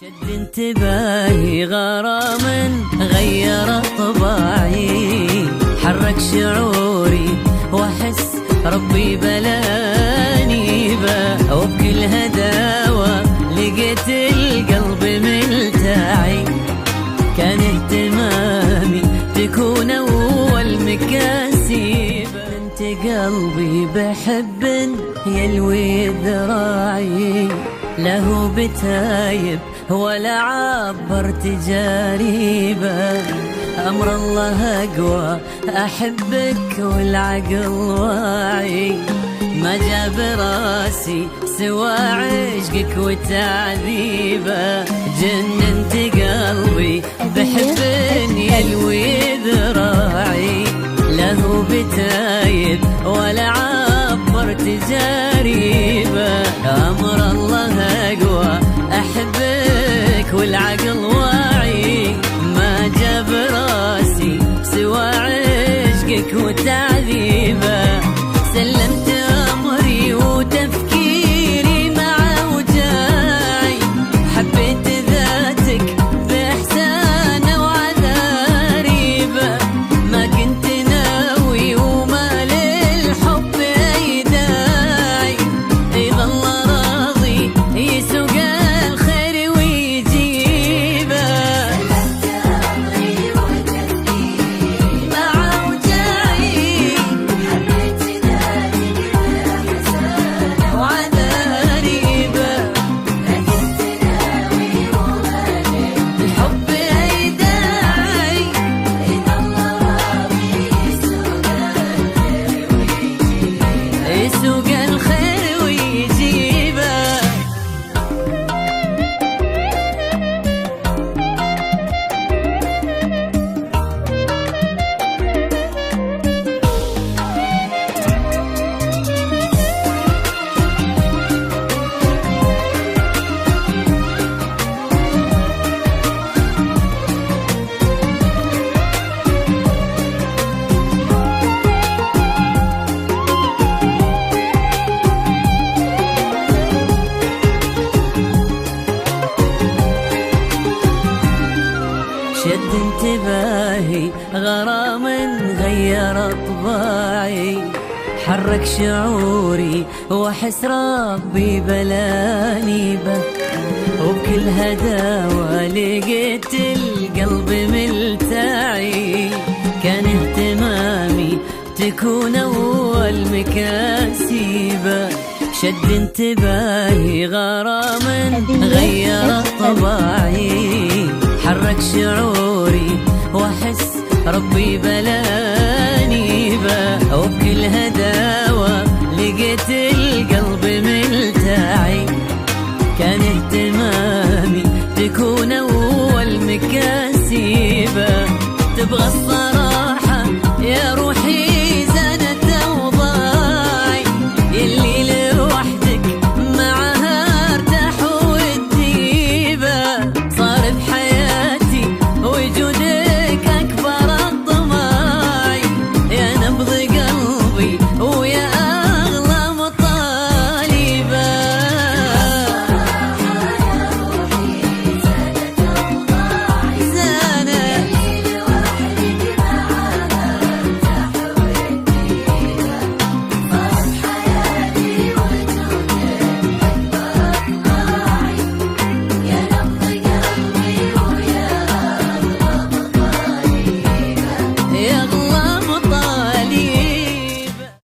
شد انتباهي غرام غير طباعي، حرك شعوري واحس ربي بلاني به، وبكل هداوة لقيت القلب ملتاعي. كان اهتمامي تكون اول مكاسب، انت قلبي بحب يلوي ذراعي، له بتايب ولا عبر تجاريبه. أمر الله أقوى أحبك والعقل واعي، ما جاب راسي سوى عشقك وتعذيبه. جننت قلبي بحب يلوي ذراعي، له بتايب ولا عبر تجاريبه. أمر الله أقوى أحبك والعقل واعي، ما جاب راسي سوى عشقك وتعذيبه. سلمت أمري وتفكيري مع وجاعي، حبيت ذاتك بإحسان وعذاريبه. ما كنت ناوي وما للحب أي داعي، يظل راضي يسوق الخير ويجيبه. سلمت أمري وتفكيري مع وجاعي، حبيت ذاتك بإحسان وعذاريبه. ما كنت ناوي وما للحب أي داعي، يظل راضي يسوق الخير ويجيبه. شد انتباهي غرام غير طباعي، حرك شعوري واحس ربي بلاني به، وبكل هداوة لقيت القلب ملتاعي. كان اهتمامي تكون اول مكاسبه، شد انتباهي غرام غير طباعي، حرك شعوري واحس ربي بلا